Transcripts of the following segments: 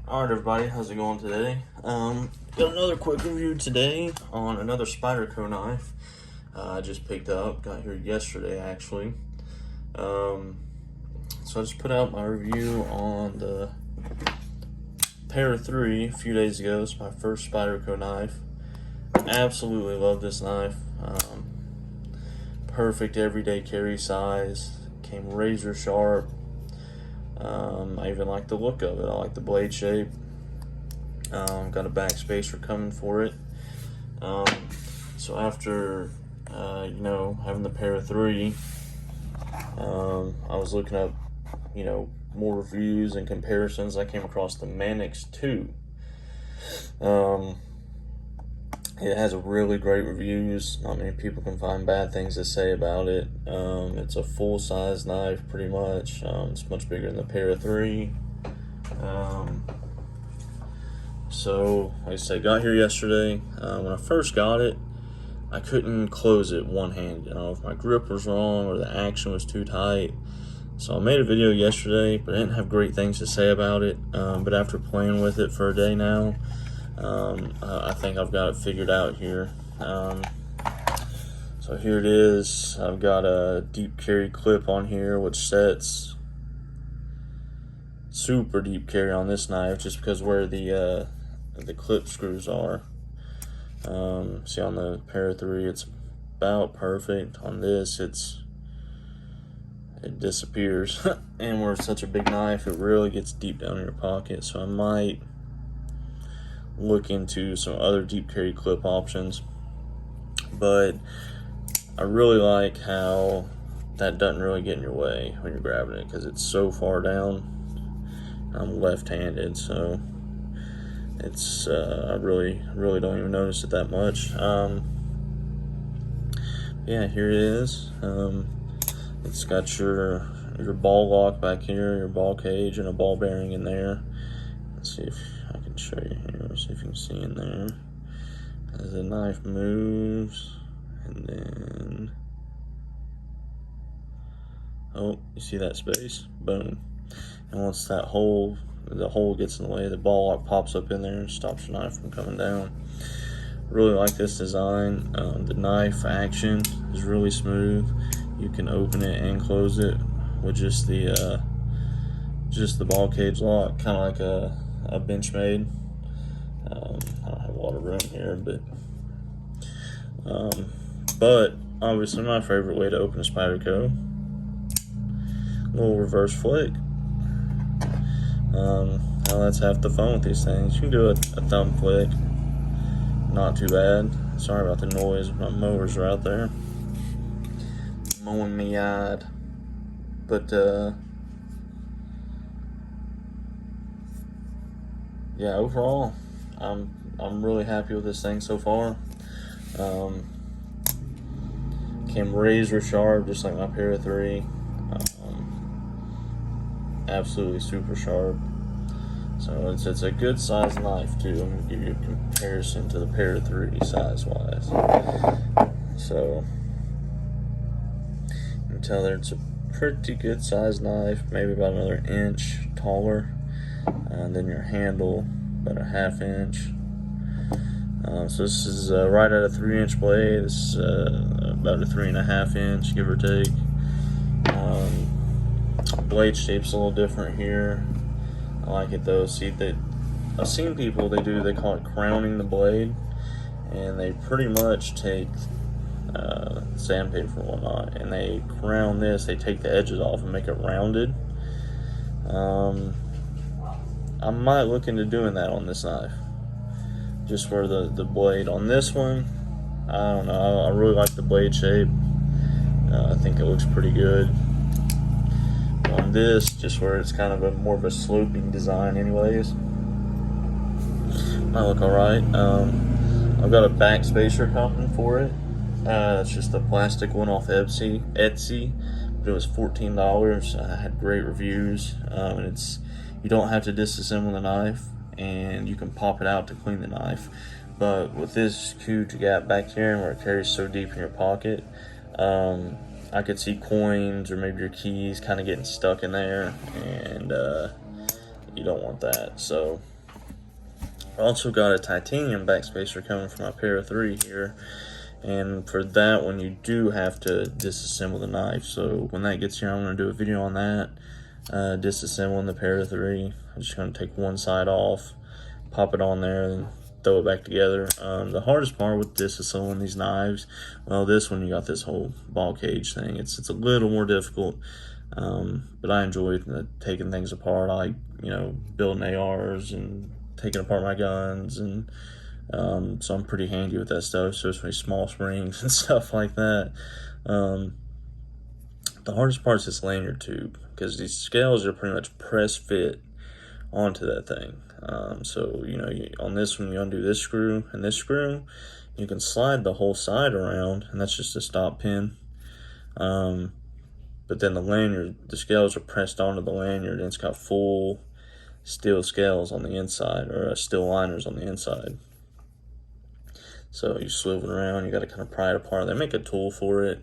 Alright everybody, how's it going today? Got another quick review today on another Spyderco knife. I just picked up, got here yesterday actually. So I just put out my review on the Para 3 a few days ago. It's my first Spyderco knife. Absolutely love this knife. Perfect everyday carry size, came razor sharp. I even like the look of it. I like the blade shape. Got a Backspacer coming for it. So after having the Para 3, I was looking up more reviews and comparisons. I came across the Manix 2. It has really great reviews. Not many people can find bad things to say about it. It's a full-size knife, pretty much. It's much bigger than the Para 3. So, like I said, got here yesterday. When I first got it, I couldn't close it one-handed. If my grip was wrong or the action was too tight. So I made a video yesterday, but I didn't have great things to say about it. But after playing with it for a day now, I think I've got it figured out here. So here it is. I've got a deep carry clip on here, which sets super deep carry on this knife, just because where the clip screws are. See, on the Para 3, it's about perfect. On this, it disappears. And where it's such a big knife, it really gets deep down in your pocket. So I might look into some other deep carry clip options, but I really like how that doesn't really get in your way when you're grabbing it, because it's so far down. I'm left-handed, so it's I really don't even notice it that much. Yeah, here it is. It's got your ball lock back here, your ball cage, and a ball bearing in there. Let's see if I can show you here. See if you can see in there. As the knife moves, and then, oh, you see that space? Boom. And once the hole gets in the way, the ball lock pops up in there and stops your knife from coming down. Really like this design. The knife action is really smooth. You can open it and close it with just the ball cage lock, kind of like a Benchmade. I don't have a lot of room here, but obviously my favorite way to open a Spyderco, a little reverse flick. Now that's half the fun with these things. You can do a thumb flick, not too bad. Sorry about the noise, my mowers are out there mowing me yard, but yeah, overall, I'm really happy with this thing so far. Came razor sharp, just like my Para 3. Absolutely super sharp. So it's a good size knife too. I'm gonna give you a comparison to the Para 3 size wise. So you can tell that it's a pretty good size knife, maybe about another inch taller than your handle, about a ½ inch. So this is right at a 3-inch blade. This is about a 3.5 inch, give or take. Blade shape's a little different here. I like it though. See, I've seen people, they call it crowning the blade, and they pretty much take sandpaper and whatnot, and they crown this. They take the edges off and make it rounded. I might look into doing that on this knife, just where the blade on this one, I don't know, I really like the blade shape. I think it looks pretty good. On this, just where it's kind of more of a sloping design anyways, might look alright. I've got a Backspacer coming for it. It's just a plastic one off Etsy, but it was $14. I had great reviews, and you don't have to disassemble the knife, and you can pop it out to clean the knife. But with this huge gap back here where it carries so deep in your pocket, I could see coins or maybe your keys kind of getting stuck in there, and you don't want that. So Also got a titanium backspacer coming for my Para 3 here. And for that one, you do have to disassemble the knife. So when that gets here, I'm going to do a video on that. Disassembling the Para 3. I'm just going to take one side off, pop it on there, and throw it back together. The hardest part with disassembling these knives, well, this one you got this whole ball cage thing. It's a little more difficult, but I enjoy taking things apart. I like, you know, building ARs and taking apart my guns, and so I'm pretty handy with that stuff, especially small springs and stuff like that. The hardest part is this lanyard tube, because these scales are pretty much press fit onto that thing. So, you know, on this one, you undo this screw and this screw. You can slide the whole side around, and that's just a stop pin. But then the lanyard, the scales are pressed onto the lanyard, and it's got full steel scales on the inside, or steel liners on the inside. So you swivel it around, you got to kind of pry it apart. They make a tool for it.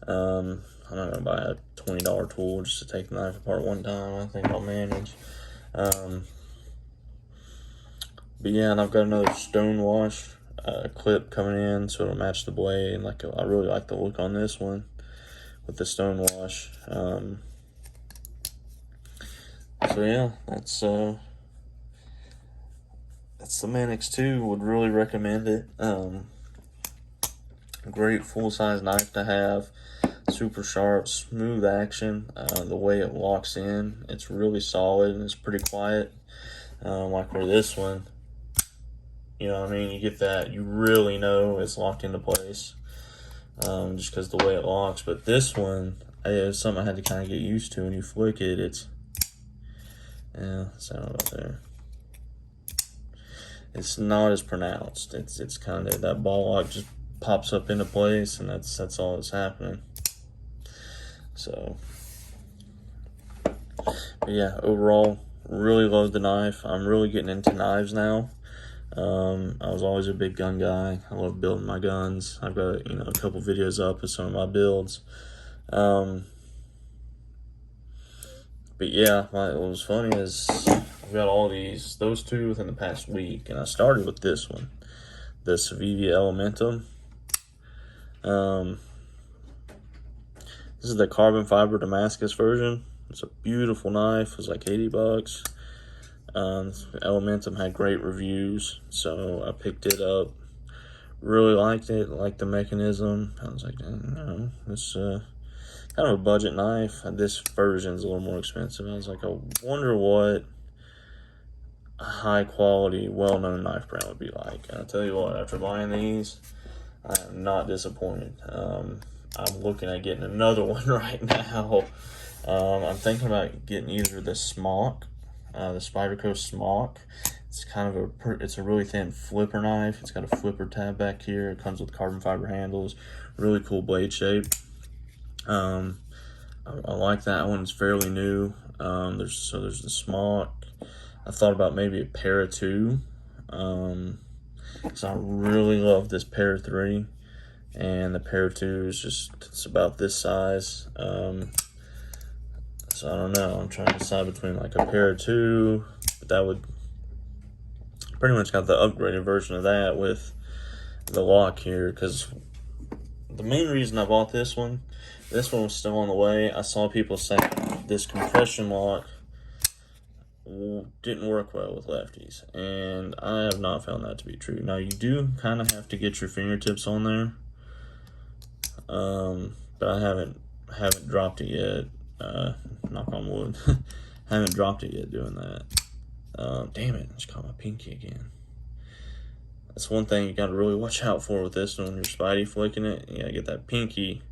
I'm not gonna buy a $20 tool just to take the knife apart one time. I think I'll manage. But yeah, and I've got another stone wash clip coming in, so it'll match the blade. And I really like the look on this one with the stone wash. So yeah, that's the Manix 2. Would really recommend it. Great full-size knife to have. Super sharp, smooth action. The way it locks in, it's really solid and it's pretty quiet. Like where this one, you know what I mean, you get that, you really know it's locked into place, just because the way it locks. But this one, it's something I had to kind of get used to. When you flick it, it's, yeah, sound about there. It's not as pronounced. It's kind of, that ball lock just pops up into place, and that's all that's happening. So, but yeah, overall, really love the knife. I'm really getting into knives now. I was always a big gun guy. I love building my guns. I've got, you know, a couple videos up of some of my builds. But yeah, what was funny is I've got all those two within the past week, and I started with this one, the Sevilla Elementum. This is the carbon fiber Damascus version. It's a beautiful knife. It was like 80 bucks. Elementum had great reviews, so I picked it up. Really liked it, liked the mechanism. I was like, you know, it's kind of a budget knife. This version's a little more expensive. I was like, I wonder what a high quality, well-known knife brand would be like. And I'll tell you what, after buying these, I am not disappointed. I'm looking at getting another one right now. I'm thinking about getting either the Smock, the Spyderco Smock. It's kind of it's a really thin flipper knife. It's got a flipper tab back here. It comes with carbon fiber handles. Really cool blade shape. I like that one. It's fairly new. There's the Smock. I thought about maybe a Para 2. So I really love this Para 3. And the Para 2 is it's about this size. So I don't know. I'm trying to decide between like a Para 2, but that would pretty much got the upgraded version of that with the lock here. Because the main reason I bought this one was still on the way. I saw people saying this compression lock didn't work well with lefties, and I have not found that to be true. Now, you do kind of have to get your fingertips on there. But I haven't dropped it yet. Knock on wood. Haven't dropped it yet doing that. Damn it, I just caught my pinky again. That's one thing you gotta really watch out for with this one. When you're Spidey flicking it, you gotta get that pinky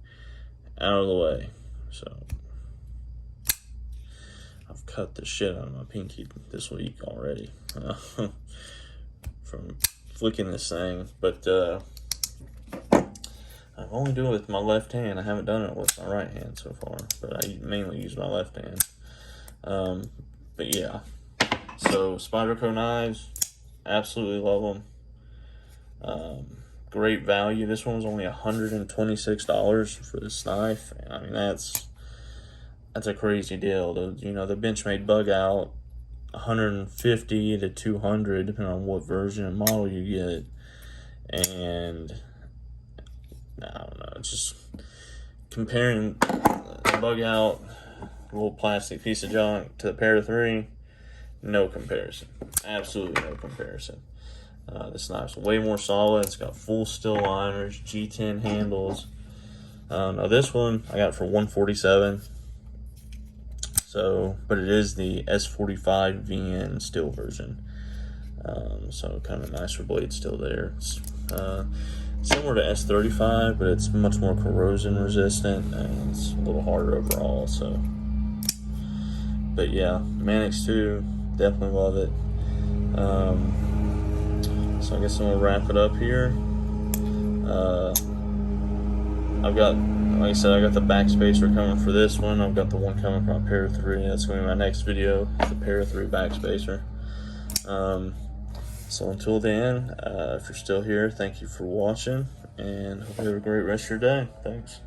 out of the way. So I've cut the shit out of my pinky this week already from flicking this thing. But I've only done it with my left hand. I haven't done it with my right hand so far, but I mainly use my left hand. But yeah, so Spyderco knives, absolutely love them. Great value. This one was only $126 for this knife. I mean, that's a crazy deal. The Benchmade bug out 150 to 200 depending on what version and model you get. And I don't know, it's just comparing the bug out little plastic piece of junk to the Para 3, no comparison. Absolutely no comparison. This knife's way more solid. It's got full steel liners, G10 handles. Now this one I got it for $147. So, but it is the S45 VN steel version. So kind of a nicer blade still there. It's similar to S35, but it's much more corrosion resistant and it's a little harder overall. So, but yeah, Manix 2, definitely love it. So I guess I'm gonna wrap it up here. I've got, like I said, I got the Backspacer coming for this one. I've got the one coming from my Para 3. That's gonna be my next video, the Para 3 Backspacer. So until then, if you're still here, thank you for watching, and hope you have a great rest of your day. Thanks.